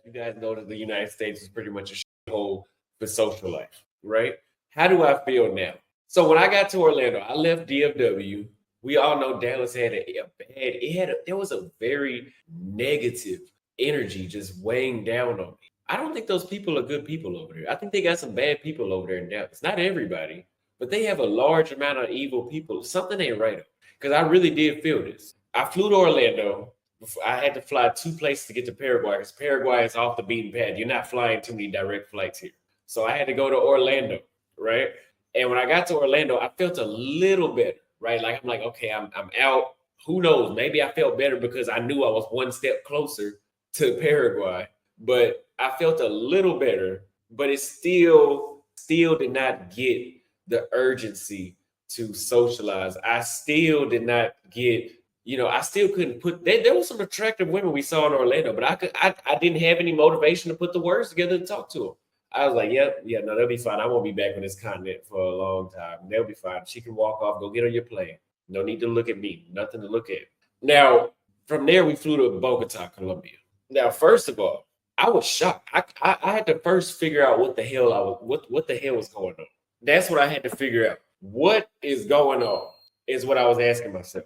you guys know that the United States is pretty much a shithole for social life, right? How do I feel now? So when I got to Orlando, I left DFW. We all know Dallas had a bad. There was a very negative energy just weighing down on me. I don't think those people are good people over there. I think they got some bad people over there in Dallas. Not everybody, but they have a large amount of evil people. Something ain't right. Because I really did feel this. I flew to Orlando. I had to fly two places to get to Paraguay because Paraguay is off the beaten path. You're not flying too many direct flights here. So I had to go to Orlando, right? And when I got to Orlando, I felt a little better, right? Like I'm like, okay, I'm out. Who knows? Maybe I felt better because I knew I was one step closer to Paraguay. But I felt a little better, but it still did not get the urgency to socialize. I still did not get, I still couldn't there was some attractive women we saw in Orlando, but I didn't have any motivation to put the words together to talk to them. I was like, yep, yeah, no, they'll be fine. I won't be back on this continent for a long time. They'll be fine. She can walk off, go get on your plane. No need to look at me. Nothing to look at. Now, from there, we flew to Bogota, Colombia. Now, first of all, I was shocked. I had to first figure out what the hell what the hell was going on. That's what I had to figure out. What is going on is what I was asking myself.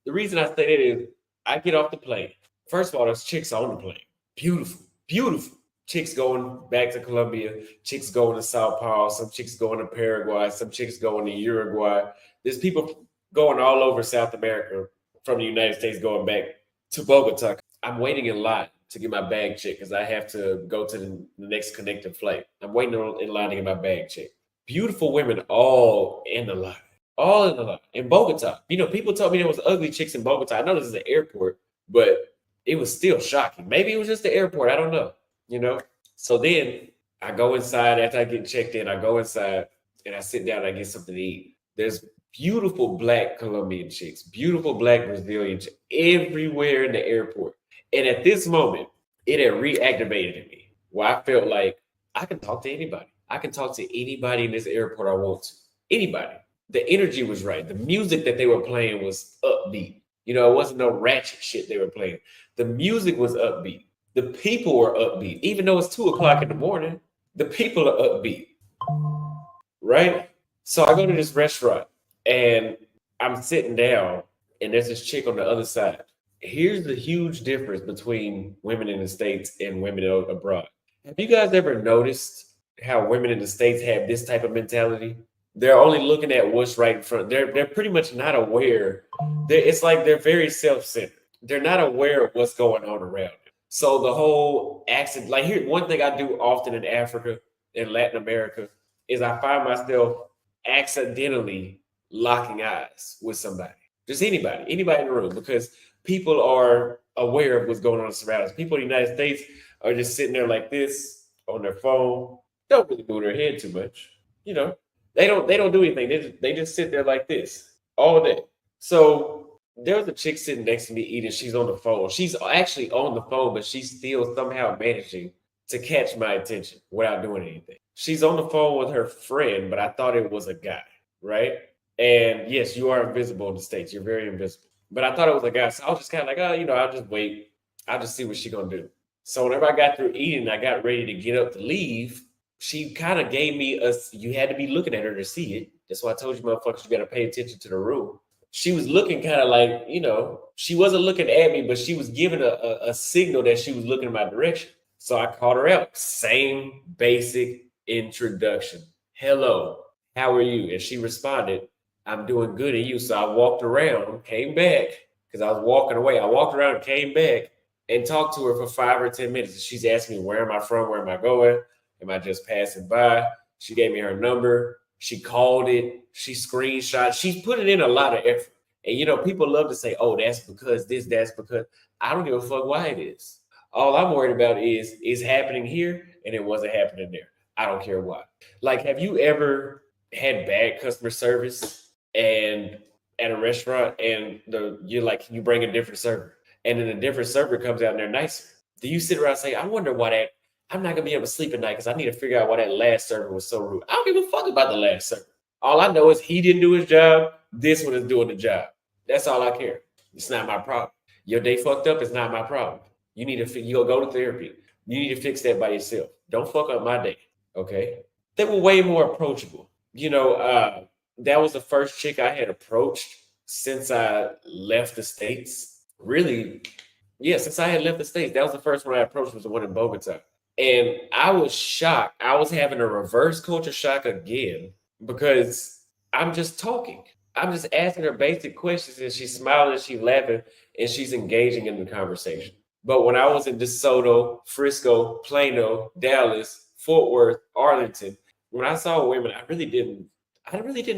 The reason I say that is I get off the plane. First of all, there's chicks on the plane. Beautiful, beautiful. Chicks going back to Colombia, chicks going to Sao Paulo, some chicks going to Paraguay, some chicks going to Uruguay. There's people going all over South America from the United States going back to Bogota. I'm waiting in line to get my bag checked because I have to go to the next connecting flight. I'm waiting in line to get my bag checked. Beautiful women all in the line. All in the line. In Bogota. People told me there was ugly chicks in Bogota. I know this is an airport, but it was still shocking. Maybe it was just the airport. I don't know. So then I go inside after I get checked in. I go inside and I sit down and I get something to eat. There's beautiful black Colombian chicks, beautiful black Brazilian chicks everywhere in the airport. And at this moment, it had reactivated in me where I felt like I can talk to anybody. I can talk to anybody in this airport I want to. Anybody. The energy was right. The music that they were playing was upbeat. It wasn't no ratchet shit they were playing. The music was upbeat. The people were upbeat. Even though it's 2:00 in the morning, the people are upbeat. Right? So I go to this restaurant and I'm sitting down and there's this chick on the other side. Here's the huge difference between women in the States and women abroad. Have you guys ever noticed how women in the States have this type of mentality? They're only looking at what's right in front. They're pretty much not aware. It's like they're very self-centered. They're not aware of what's going on around them. So the whole accent, like here, one thing I do often in Africa and Latin America is I find myself accidentally locking eyes with somebody. Just anybody in the room, because people are aware of what's going on around us. People in the United States are just sitting there like this on their phone. Don't really move their head too much. They don't do anything. They just sit there like this all day. So there was a chick sitting next to me eating. She's on the phone. She's actually on the phone, but she's still somehow managing to catch my attention without doing anything. She's on the phone with her friend, but I thought it was a guy, right? And yes, you are invisible in the States. You're very invisible. But I thought it was a guy. So I was just kind of like, I'll just wait. I'll just see what she's going to do. So whenever I got through eating, I got ready to get up to leave. She kind of gave me you had to be looking at her to see it. That's why I told you, motherfuckers, you got to pay attention to the room. She was looking kind of like, she wasn't looking at me, but she was giving a signal that she was looking in my direction. So I called her out. Same basic introduction. Hello, how are you? And she responded, I'm doing good. And you? So I walked around, came back, because I was walking away. I walked around and came back and talked to her for 5 or 10 minutes. She's asking me, where am I from? Where am I going? Am I just passing by? She gave me her number. She called it. She screenshot. She's putting in a lot of effort. And, people love to say, oh, that's because this, that's because. I don't give a fuck why it is. All I'm worried about is it's happening here and it wasn't happening there. I don't care why. Like, have you ever had bad customer service and at a restaurant and you bring a different server and then a different server comes out and they're nicer? Do you sit around and say, I wonder why I'm not going to be able to sleep at night because I need to figure out why that last server was so rude. I don't give a fuck about the last server. All I know is he didn't do his job. This one is doing the job. That's all I care. It's not my problem. Your day fucked up is not my problem. You need to go to therapy. You need to fix that by yourself. Don't fuck up my day. Okay. They were way more approachable. That was the first chick I had approached since I left the States. Really, yeah, since I had left the States, that was the first one I approached was the one in Bogota. And I was shocked. I was having a reverse culture shock again because I'm just talking. I'm just asking her basic questions and she's smiling and she's laughing and she's engaging in the conversation. But when I was in DeSoto, Frisco, Plano, Dallas, Fort Worth, Arlington, when I saw women, I really didn't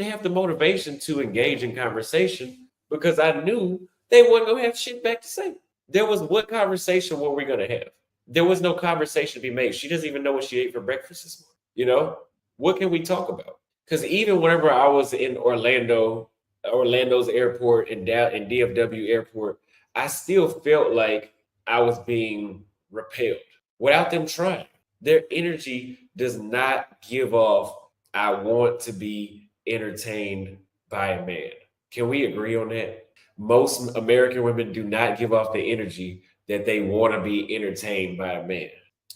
have the motivation to engage in conversation because I knew they wasn't gonna have shit back to say. There was what conversation were we gonna have? There was no conversation to be made. She doesn't even know what she ate for breakfast this morning. What can we talk about? Because even whenever I was in Orlando's airport and down in DFW airport, I still felt like I was being repelled without them trying. Their energy does not give off, I want to be entertained by a man. Can we agree on that? Most American women do not give off the energy that they want to be entertained by a man.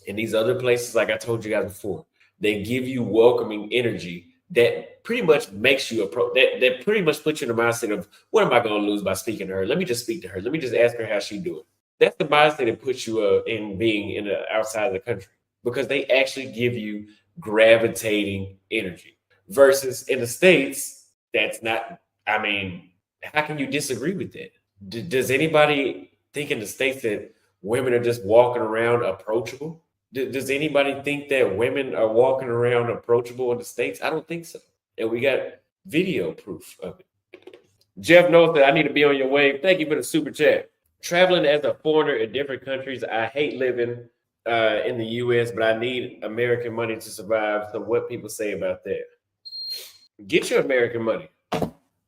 In these other places, like I told you guys before, they give you welcoming energy that pretty much makes you that pretty much puts you in the mindset of what am I going to lose by speaking to her? Let me just speak to her. Let me just ask her how she doing. That's the mindset that puts you in being in the outside of the country because they actually give you gravitating energy versus in the States, that's not, I mean, how can you disagree with that? Does anybody think in the States that women are just walking around approachable? Does anybody think that women are walking around approachable in the States? I don't think so. And we got video proof of it. Jeff knows that I need to be on your wave. Thank you for the super chat. Traveling as a foreigner in different countries, I hate living in the US, but I need American money to survive. So, what people say about that? Get your American money.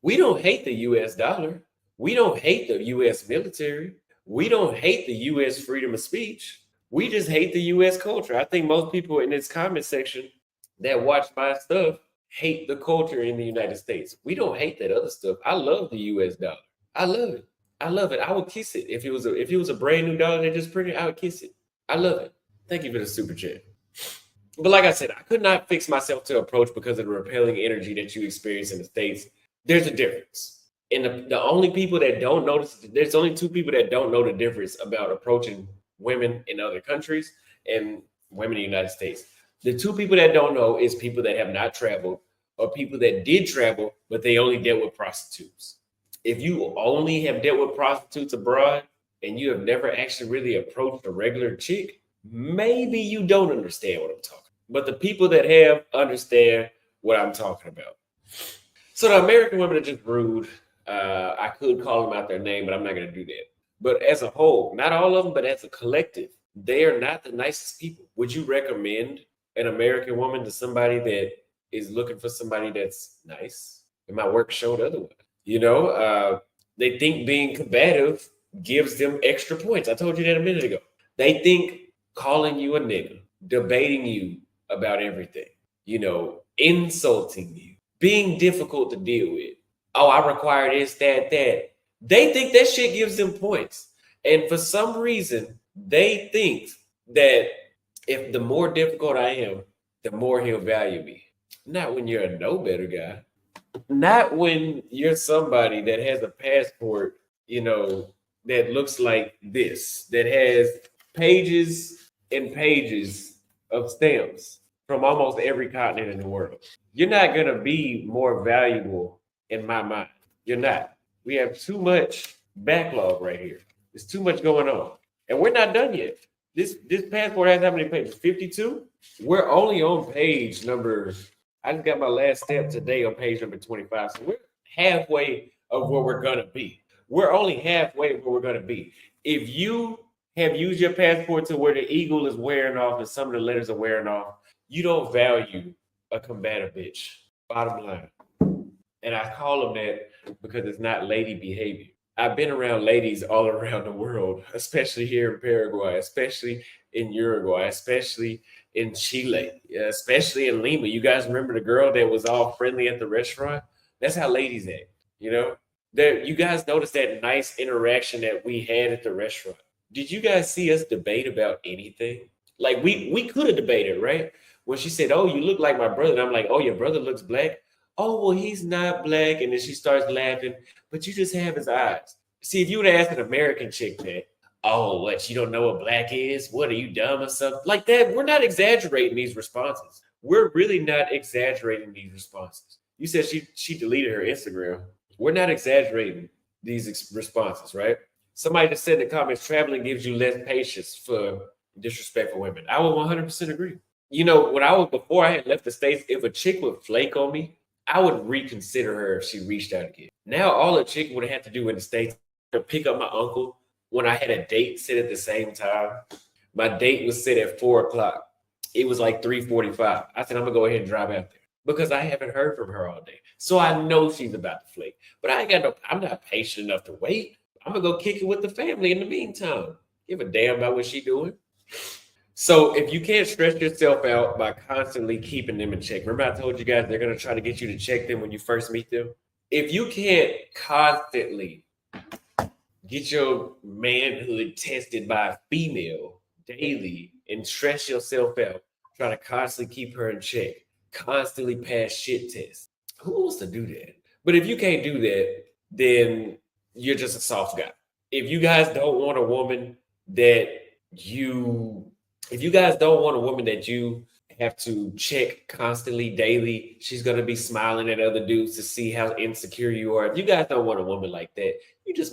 We don't hate the US dollar. We don't hate the US military. We don't hate the US freedom of speech. We just hate the US culture. I think most people in this comment section that watch my stuff hate the culture in the United States. We don't hate that other stuff. I love the US dollar. I love it. I love it. I would kiss it if it was a brand new dollar they just printed. I would kiss it. I love it. Thank you for the super chat. But like I said, I could not fix myself to approach because of the repelling energy that you experience in the States. There's a difference. And the only people that don't notice, there's only two people that don't know the difference about approaching women in other countries and women in the United States. The two people that don't know is people that have not traveled or people that did travel, but they only dealt with prostitutes. If you only have dealt with prostitutes abroad and you have never actually really approached a regular chick, maybe you don't understand what I'm talking about. But the people that have understand what I'm talking about. So the American women are just rude. I could call them out their name, but I'm not going to do that. But as a whole, not all of them, but as a collective, they are not the nicest people. Would you recommend an American woman to somebody that is looking for somebody that's nice? And my work showed otherwise. They think being combative gives them extra points. I told you that a minute ago. They think calling you a nigga, debating you about everything, insulting you, being difficult to deal with. Oh, I require this, that. They think that shit gives them points. And for some reason, they think that if the more difficult I am, the more he'll value me. Not when you're a no better guy. Not when you're somebody that has a passport, that looks like this, that has pages and pages of stamps from almost every continent in the world. You're not going to be more valuable in my mind. You're not. We have too much backlog right here. There's too much going on. And we're not done yet. This passport has how many pages? 52? We're only on page number, I just got my last step today on page number 25. So we're halfway of where we're going to be. We're only halfway of where we're going to be. If you have used your passport to where the eagle is wearing off and some of the letters are wearing off, you don't value a combative bitch. Bottom line. And I call them that because it's not lady behavior. I've been around ladies all around the world, especially here in Paraguay, especially in Uruguay, especially in Chile, especially in Lima. You guys remember the girl that was all friendly at the restaurant? That's how ladies act, You guys noticed that nice interaction that we had at the restaurant. Did you guys see us debate about anything? Like we could have debated, right? When she said, "Oh, you look like my brother," and I'm like, "Oh, your brother looks black." Oh, well, he's not black, and then she starts laughing. But you just have his eyes. See, if you would ask an American chick that, "Oh, what, you don't know what black is? What, are you dumb or something like that?" We're not exaggerating these responses. We're really not exaggerating these responses. You said she deleted her Instagram. We're not exaggerating these responses, right? Somebody just said in the comments, traveling gives you less patience for disrespectful women. I would 100% agree. You know, when I was before I had left the States, if a chick would flake on me, I would reconsider her if she reached out again. Now, all a chick would have to do in the States to pick up my uncle when I had a date set at the same time. My date was set at 4 o'clock. It was like 3:45. I said, I'm gonna go ahead and drive out there because I haven't heard from her all day. So I know she's about to flake. But I ain't got no, I'm not patient enough to wait. I'm gonna go kick it with the family in the meantime. Give a damn about what she doing. So if you can't stress yourself out by constantly keeping them in check, remember I told you guys they're gonna try to get you to check them when you first meet them. If you can't constantly get your manhood tested by a female daily and stress yourself out, trying to constantly keep her in check, constantly pass shit tests. Who wants to do that? But if you can't do that, then you're just a soft guy. If you guys don't want a woman that you, if you guys don't want a woman that you have to check constantly daily, she's gonna be smiling at other dudes to see how insecure you are. If you guys don't want a woman like that, you just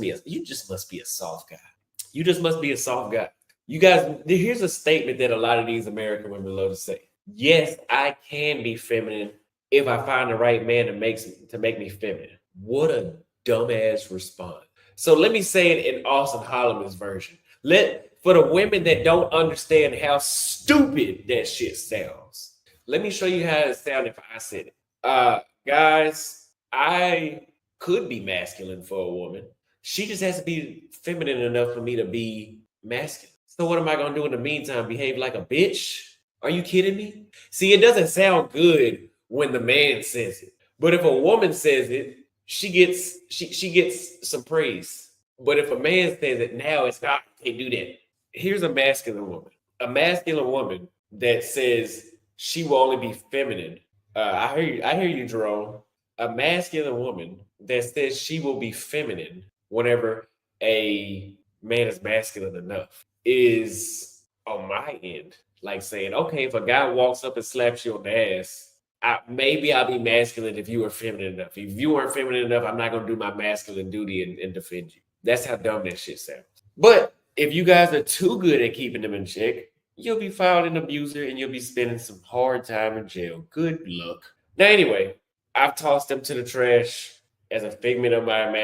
must be a soft guy. You just must be a soft guy. You guys, here's a statement that a lot of these American women love to say. Yes, I can be feminine if I find the right man to make me feminine. What a dumbass response. So let me say it in Austin Holloman's version. For the women that don't understand how stupid that shit sounds, let me show you how it sounded if I said it. Guys, I could be masculine for a woman. She just has to be feminine enough for me to be masculine. So what am I gonna do in the meantime? Behave like a bitch? Are you kidding me? See, it doesn't sound good when the man says it, but if a woman says it, she gets some praise. But if a man says it, now it's not. You can't do that. Here's a masculine woman. A masculine woman that says she will only be feminine. I hear you, Jerome. A masculine woman that says she will be feminine whenever a man is masculine enough is on my end. Like saying, okay, if a guy walks up and slaps you on the ass, maybe I'll be masculine if you were feminine enough. If you weren't feminine enough, I'm not gonna do my masculine duty and defend you. That's how dumb that shit sounds. But if you guys are too good at keeping them in check, you'll be filed an abuser and you'll be spending some hard time in jail. Good luck. Now, anyway, I've tossed them to the trash as a figment of my imagination.